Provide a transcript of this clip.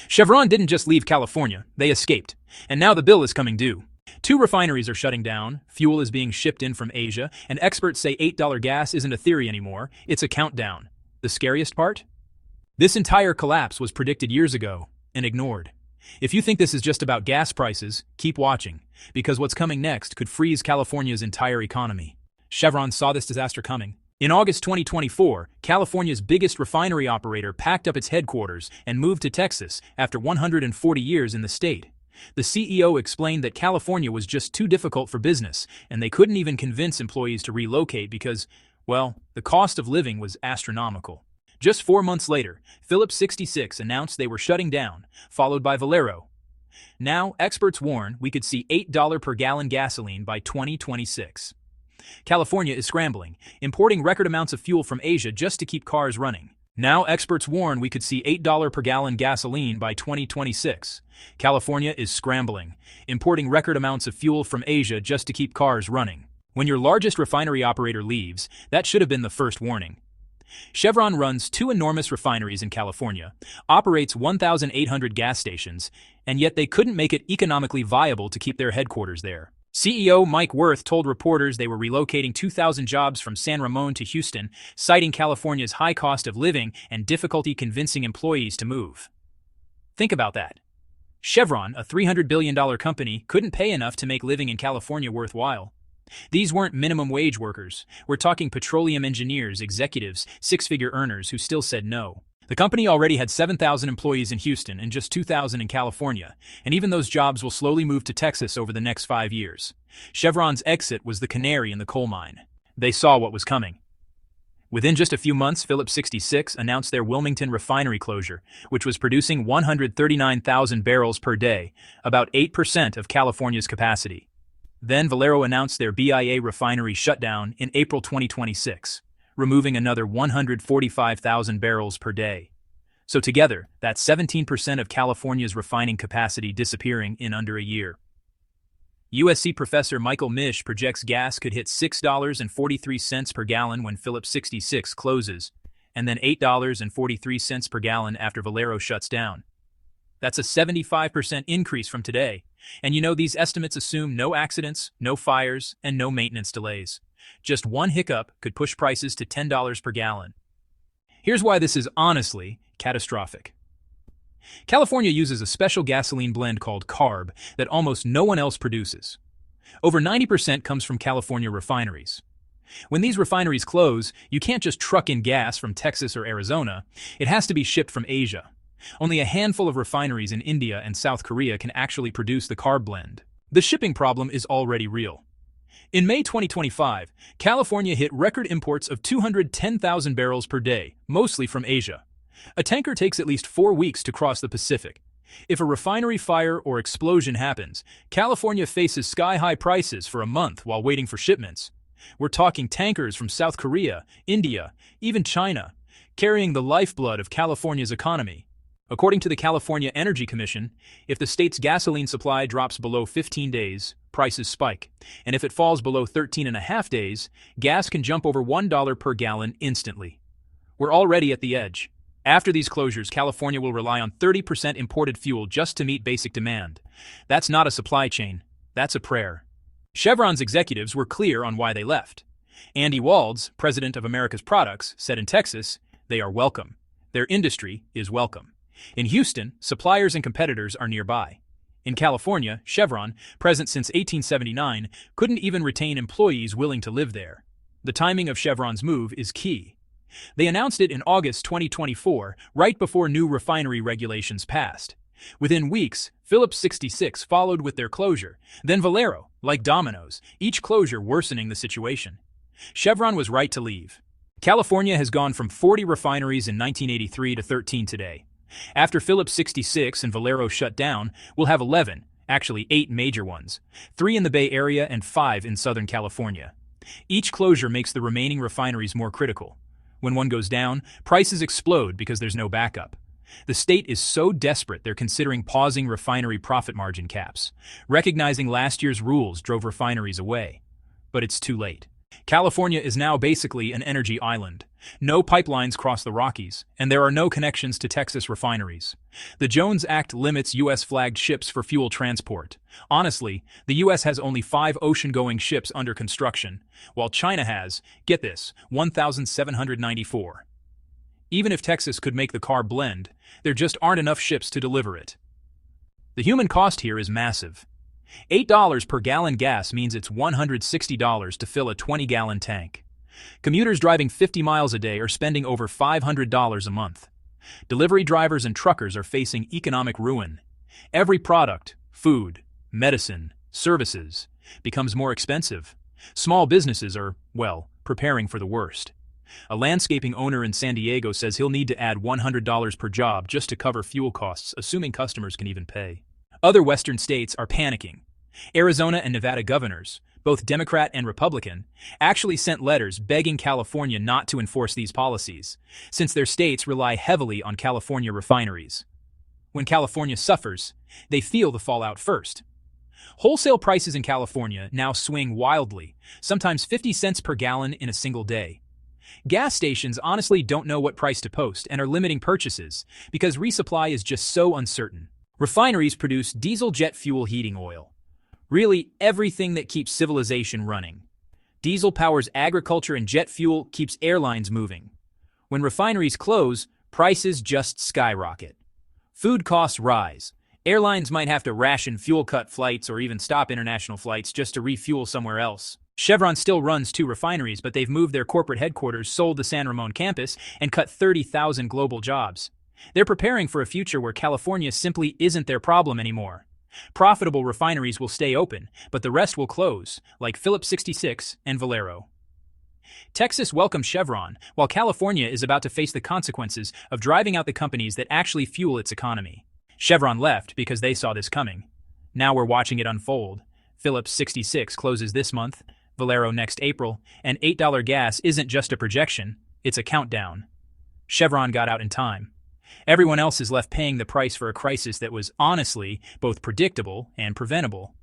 Chevron didn't just leave California, they escaped. And now the bill is coming due. Two refineries are shutting down, fuel is being shipped in from Asia, and experts say $8 gas isn't a theory anymore, it's a countdown. The scariest part? This entire collapse was predicted years ago and ignored. If you think this is just about gas prices, keep watching, because what's coming next could freeze California's entire economy. Chevron saw this disaster coming. In August 2024, California's biggest refinery operator packed up its headquarters and moved to Texas after 140 years in the state. The CEO explained that California was just too difficult for business, and they couldn't even convince employees to relocate because, well, the cost of living was astronomical. Just 4 months later, Phillips 66 announced they were shutting down, followed by Valero. Now, experts warn we could see $8 per gallon gasoline by 2026. California is scrambling, importing record amounts of fuel from Asia just to keep cars running. Now experts warn we could see $8 per gallon gasoline by 2026. California is scrambling, importing record amounts of fuel from Asia just to keep cars running. When your largest refinery operator leaves, that should have been the first warning. Chevron runs 2 enormous refineries in California, operates 1,800 gas stations, and yet they couldn't make it economically viable to keep their headquarters there. CEO Mike Wirth told reporters they were relocating 2,000 jobs from San Ramon to Houston, citing California's high cost of living and difficulty convincing employees to move. Think about that. Chevron, a $300 billion company, couldn't pay enough to make living in California worthwhile. These weren't minimum wage workers. We're talking petroleum engineers, executives, six-figure earners who still said no. The company already had 7,000 employees in Houston and just 2,000 in California, and even those jobs will slowly move to Texas over the next 5 years. Chevron's exit was the canary in the coal mine. They saw what was coming. Within just a few months, Phillips 66 announced their Wilmington refinery closure, which was producing 139,000 barrels per day, about 8% of California's capacity. Then Valero announced their BIA refinery shutdown in April 2026. Removing another 145,000 barrels per day. So together, that's 17% of California's refining capacity disappearing in under a year. USC professor Michael Mish projects gas could hit $6.43 per gallon when Phillips 66 closes, and then $8.43 per gallon after Valero shuts down. That's a 75% increase from today. And you know, these estimates assume no accidents, no fires, and no maintenance delays. Just one hiccup could push prices to $10 per gallon. Here's why this is honestly catastrophic. California uses a special gasoline blend called CARB that almost no one else produces. Over 90% comes from California refineries. When these refineries close, you can't just truck in gas from Texas or Arizona. It has to be shipped from Asia. Only a handful of refineries in India and South Korea can actually produce the CARB blend. The shipping problem is already real. In May 2025, California hit record imports of 210,000 barrels per day, mostly from Asia. A tanker takes at least 4 weeks to cross the Pacific. If a refinery fire or explosion happens, California faces sky-high prices for a month while waiting for shipments. We're talking tankers from South Korea, India, even China, carrying the lifeblood of California's economy. According to the California Energy Commission, if the state's gasoline supply drops below 15 days, prices spike. And if it falls below 13.5 days, gas can jump over $1 per gallon instantly. We're already at the edge. After these closures, California will rely on 30% imported fuel just to meet basic demand. That's not a supply chain. That's a prayer. Chevron's executives were clear on why they left. Andy Walds, president of America's Products, said in Texas, they are welcome. Their industry is welcome. In Houston, suppliers and competitors are nearby. In California, Chevron, present since 1879, couldn't even retain employees willing to live there. The timing of Chevron's move is key. They announced it in August 2024, right before new refinery regulations passed. Within weeks, Phillips 66 followed with their closure, then Valero, like dominoes, each closure worsening the situation. Chevron was right to leave. California has gone from 40 refineries in 1983 to 13 today. After Phillips 66 and Valero shut down, we'll have 11, actually 8 major ones, 3 in the Bay Area and 5 in Southern California. Each closure makes the remaining refineries more critical. When one goes down, prices explode because there's no backup. The state is so desperate they're considering pausing refinery profit margin caps. Recognizing last year's rules drove refineries away. But it's too late. California is now basically an energy island. No pipelines cross the Rockies, and there are no connections to Texas refineries. The Jones Act limits U.S.-flagged ships for fuel transport. Honestly, the U.S. has only 5 ocean-going ships under construction, while China has, get this, 1,794. Even if Texas could make the car blend, there just aren't enough ships to deliver it. The human cost here is massive. $8 per gallon gas means it's $160 to fill a 20-gallon tank. Commuters driving 50 miles a day are spending over $500 a month. Delivery drivers and truckers are facing economic ruin. Every product, food, medicine, services, becomes more expensive. Small businesses are, well, preparing for the worst. A landscaping owner in San Diego says he'll need to add $100 per job just to cover fuel costs, assuming customers can even pay. Other western states are panicking. Arizona and Nevada governors, both Democrat and Republican, actually sent letters begging California not to enforce these policies, since their states rely heavily on California refineries. When California suffers, they feel the fallout first. Wholesale prices in California now swing wildly, sometimes 50 cents per gallon in a single day. Gas stations honestly don't know what price to post and are limiting purchases because resupply is just so uncertain. Refineries produce diesel jet fuel heating oil. Really, everything that keeps civilization running. Diesel powers agriculture and jet fuel keeps airlines moving. When refineries close, prices just skyrocket. Food costs rise. Airlines might have to ration fuel-cut flights or even stop international flights just to refuel somewhere else. Chevron still runs 2 refineries, but they've moved their corporate headquarters, sold the San Ramon campus, and cut 30,000 global jobs. They're preparing for a future where California simply isn't their problem anymore. Profitable refineries will stay open, but the rest will close, like Phillips 66 and Valero. Texas welcomes Chevron, while California is about to face the consequences of driving out the companies that actually fuel its economy. Chevron left because they saw this coming. Now we're watching it unfold. Phillips 66 closes this month, Valero next April, and $8 gas isn't just a projection, it's a countdown. Chevron got out in time. Everyone else is left paying the price for a crisis that was, honestly, both predictable and preventable.